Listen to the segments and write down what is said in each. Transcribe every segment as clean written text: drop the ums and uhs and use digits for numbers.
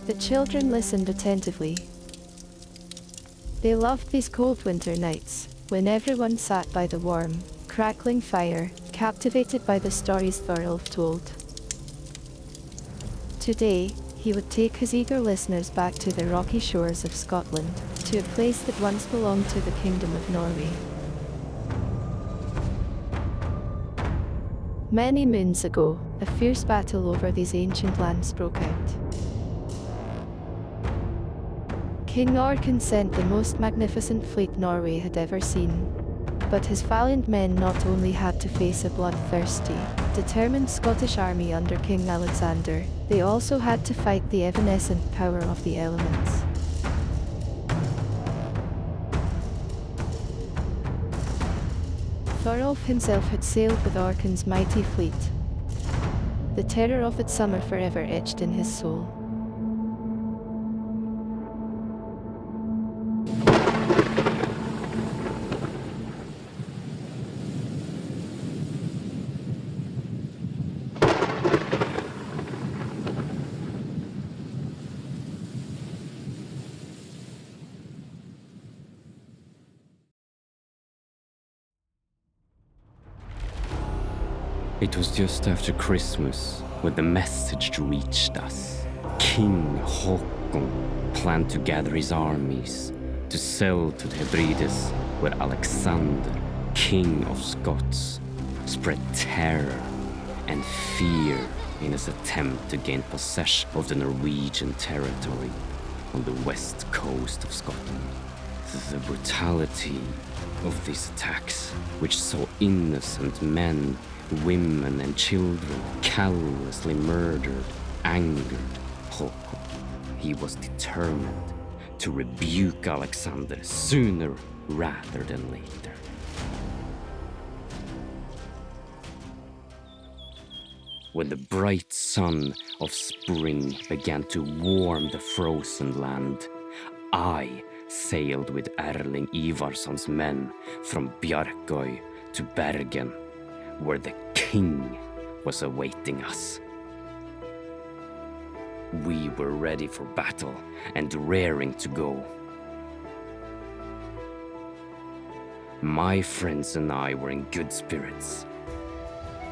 The children listened attentively. They loved these cold winter nights, when everyone sat by the warm, crackling fire, captivated by the stories Thorulf told. Today, he would take his eager listeners back to the rocky shores of Scotland, to a place that once belonged to the Kingdom of Norway. Many moons ago, a fierce battle over these ancient lands broke out. King Haakon sent the most magnificent fleet Norway had ever seen. But his valiant men not only had to face a bloodthirsty, determined Scottish army under King Alexander, they also had to fight the evanescent power of the elements. Thorulf himself had sailed with Haakon's mighty fleet. The terror of that summer forever etched in his soul. It was just after Christmas when the message reached us. King Haakon planned to gather his armies to sail to the Hebrides, where Alexander, King of Scots, spread terror and fear in his attempt to gain possession of the Norwegian territory on the west coast of Scotland. The brutality of these attacks, which saw innocent men, women and children callously murdered, angered Haakon. He was determined to rebuke Alexander sooner rather than later. When the bright sun of spring began to warm the frozen land, I sailed with Erling Ivarsson's men from Bjarkøy to Bergen, where the king was awaiting us. We were ready for battle and raring to go. My friends and I were in good spirits.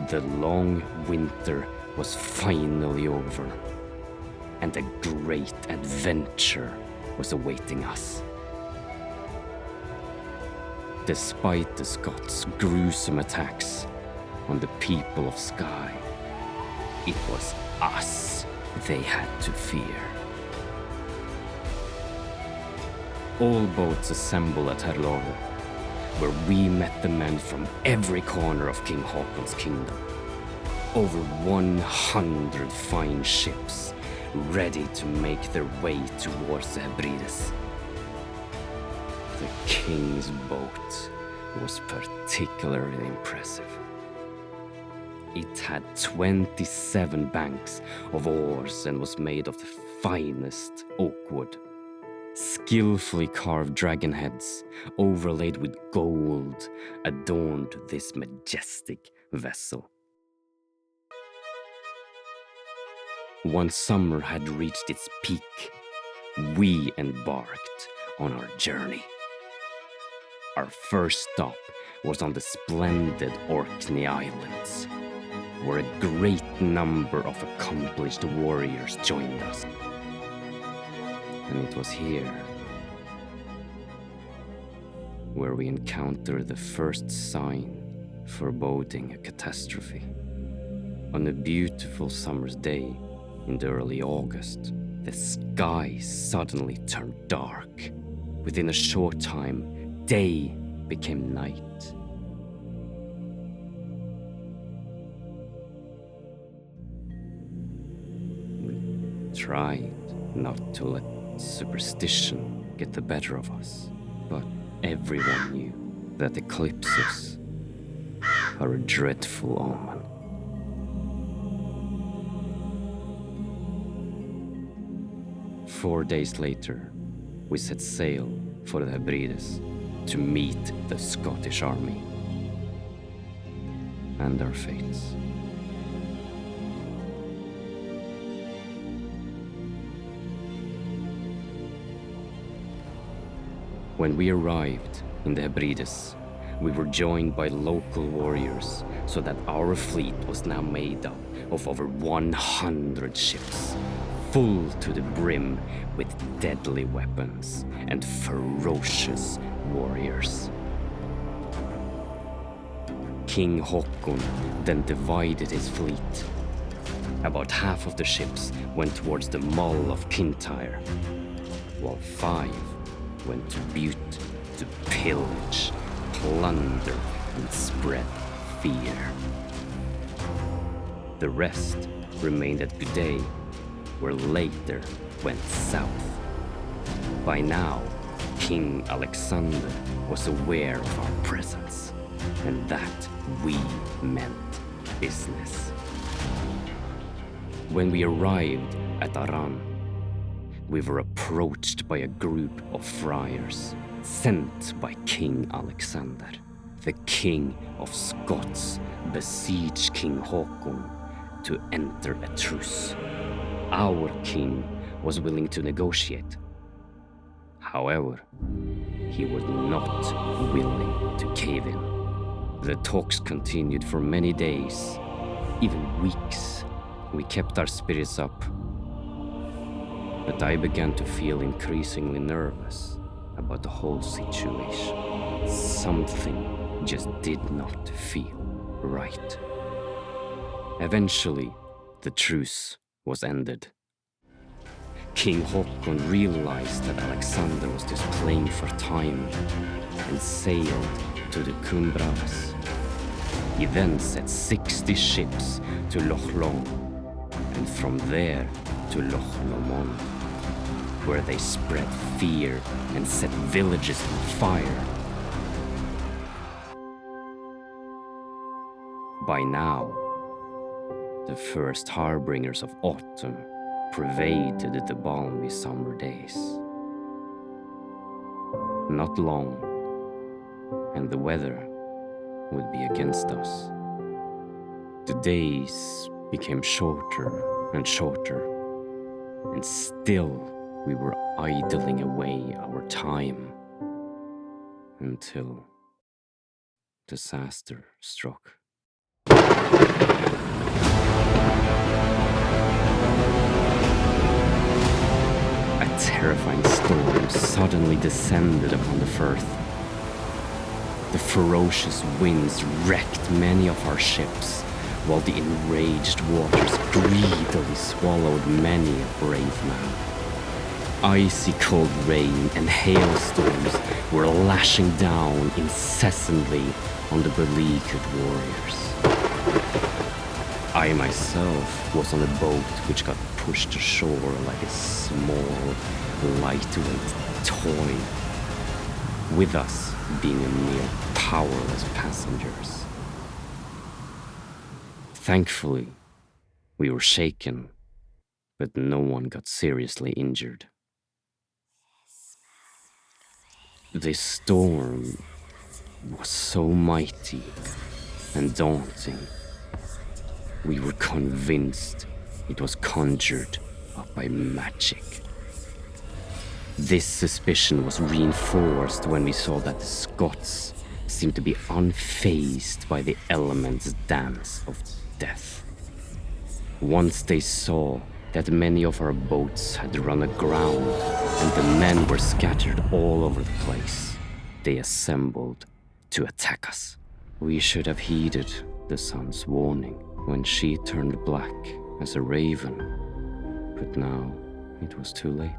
The long winter was finally over, and a great adventure was awaiting us. Despite the Scots' gruesome attacks on the people of Skye, it was us they had to fear. All boats assembled at Herlore, where we met the men from every corner of King Haakon's kingdom. Over 100 fine ships ready to make their way towards the Hebrides. The king's boat was particularly impressive. It had 27 banks of oars and was made of the finest oak wood. Skillfully carved dragon heads, overlaid with gold, adorned this majestic vessel. One summer had reached its peak. We embarked on our journey. Our first stop was on the splendid Orkney Islands, where a great number of accomplished warriors joined us. And it was here where we encountered the first sign foreboding a catastrophe. On a beautiful summer's day in the early August, the sky suddenly turned dark. Within a short time, day became night. We tried not to let superstition get the better of us, but everyone knew that eclipses are a dreadful omen. Four days later, we set sail for the Hebrides to meet the Scottish army and our fates. When we arrived in the Hebrides, we were joined by local warriors, so that our fleet was now made up of over 100 ships, full to the brim with deadly weapons and ferocious warriors. King Haakon then divided his fleet. About half of the ships went towards the Mull of Kintyre, while 5 went to Bute to pillage, plunder, and spread fear. The rest remained at Gudey, where later went south. By now, King Alexander was aware of our presence, and that we meant business. When we arrived at Aran, we were approached by a group of friars sent by King Alexander. The King of Scots besieged King Haakon to enter a truce. Our king was willing to negotiate. However, he was not willing to cave in. The talks continued for many days, even weeks. We kept our spirits up, but I began to feel increasingly nervous about the whole situation. Something just did not feel right. Eventually, the truce was ended. King Haakon realized that Alexander was just playing for time and sailed to the Hebrides. He then set 60 ships to Loch Long, and from there to Loch Lomond, where they spread fear and set villages on fire. By now, the first harbingers of autumn pervaded the balmy summer days. Not long, and the weather would be against us. The days became shorter and shorter, and still we were idling away our time until disaster struck. A terrifying storm suddenly descended upon the firth. The ferocious winds wrecked many of our ships, while the enraged waters greedily swallowed many a brave man. Icy cold rain and hailstorms were lashing down incessantly on the beleaguered warriors. I myself was on a boat which got pushed ashore like a small, lightweight toy, with us being a mere powerless passengers. Thankfully, we were shaken, but no one got seriously injured. This storm was so mighty and daunting. We were convinced it was conjured up by magic. This suspicion was reinforced when we saw that the Scots seemed to be unfazed by the elements' dance of death. Once they saw that many of our boats had run aground and the men were scattered all over the place, they assembled to attack us. We should have heeded the sun's warning when she turned black as a raven, but now it was too late.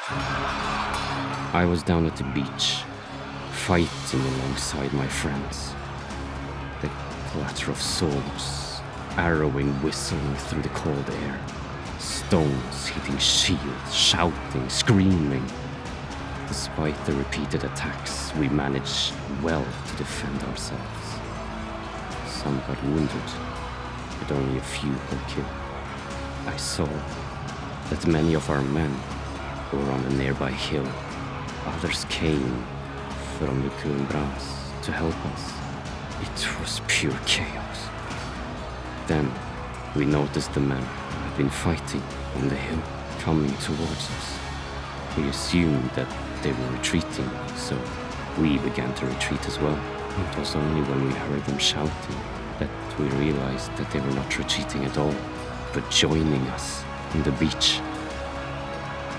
I was down at the beach, fighting alongside my friends. The clatter of swords, arrowing whistling through the cold air, stones hitting shields, shouting, screaming. Despite the repeated attacks, we managed well to defend ourselves. Some got wounded, but only a few got killed. I saw that many of our men were on a nearby hill. Others came from the Hebrides to help us. It was pure chaos. Then we noticed the men had been fighting on the hill, coming towards us. We assumed that they were retreating, so we began to retreat as well. It was only when we heard them shouting that we realized that they were not retreating at all, but joining us on the beach.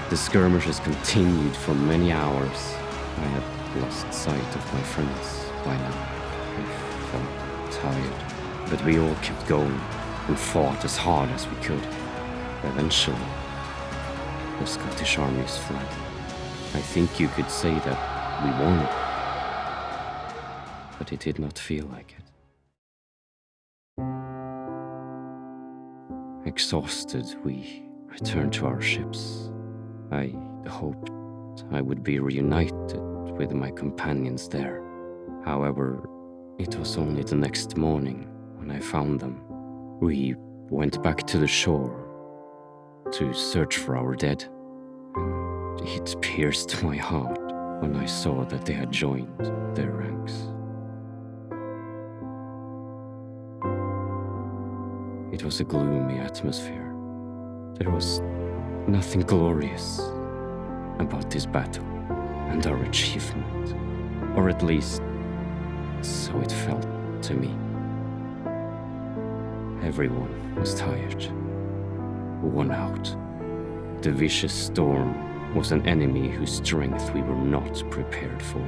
The skirmishes continued for many hours. I had lost sight of my friends by now. I felt tired, but we all kept going and fought as hard as we could. Eventually, the Scottish armies fled. I think you could say that we won, but it did not feel like it. Exhausted, we returned to our ships. I hoped I would be reunited with my companions there. However, it was only the next morning when I found them. We went back to the shore to search for our dead. And it pierced my heart when I saw that they had joined their ranks. It was a gloomy atmosphere. There was nothing glorious about this battle and our achievement, or at least so it felt to me. Everyone was tired, worn out. The vicious storm was an enemy whose strength we were not prepared for.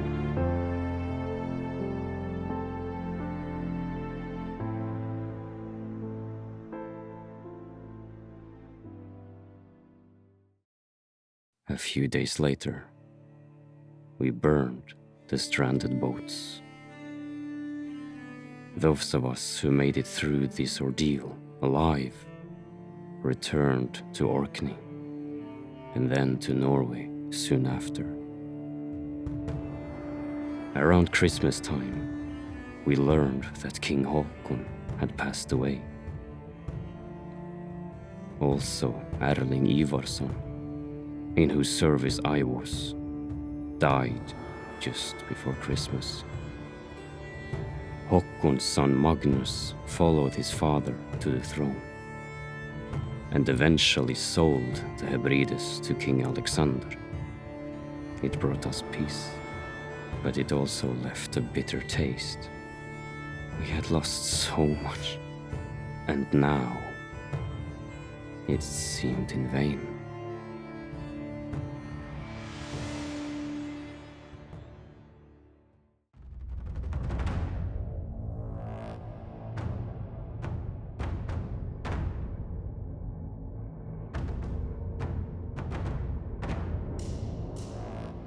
A few days later, we burned the stranded boats. Those of us who made it through this ordeal alive returned to Orkney and then to Norway soon after. Around Christmas time, we learned that King Haakon had passed away. Also, Erling Ivarsson, in whose service I was, died just before Christmas. Haakon's son Magnus followed his father to the throne and eventually sold the Hebrides to King Alexander. It brought us peace, but it also left a bitter taste. We had lost so much, and now it seemed in vain.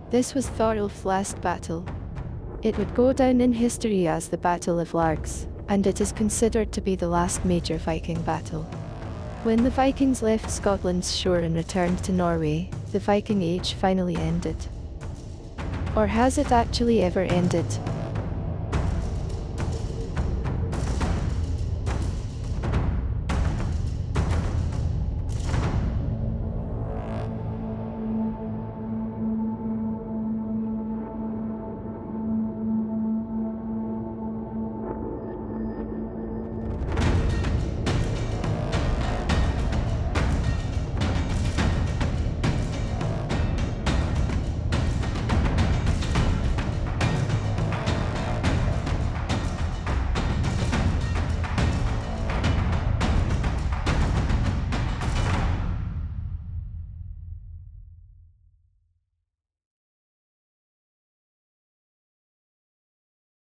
This was Thorulf's last battle. It would go down in history as the Battle of Largs, and it is considered to be the last major Viking battle. When the Vikings left Scotland's shore and returned to Norway, the Viking Age finally ended. Or has it actually ever ended?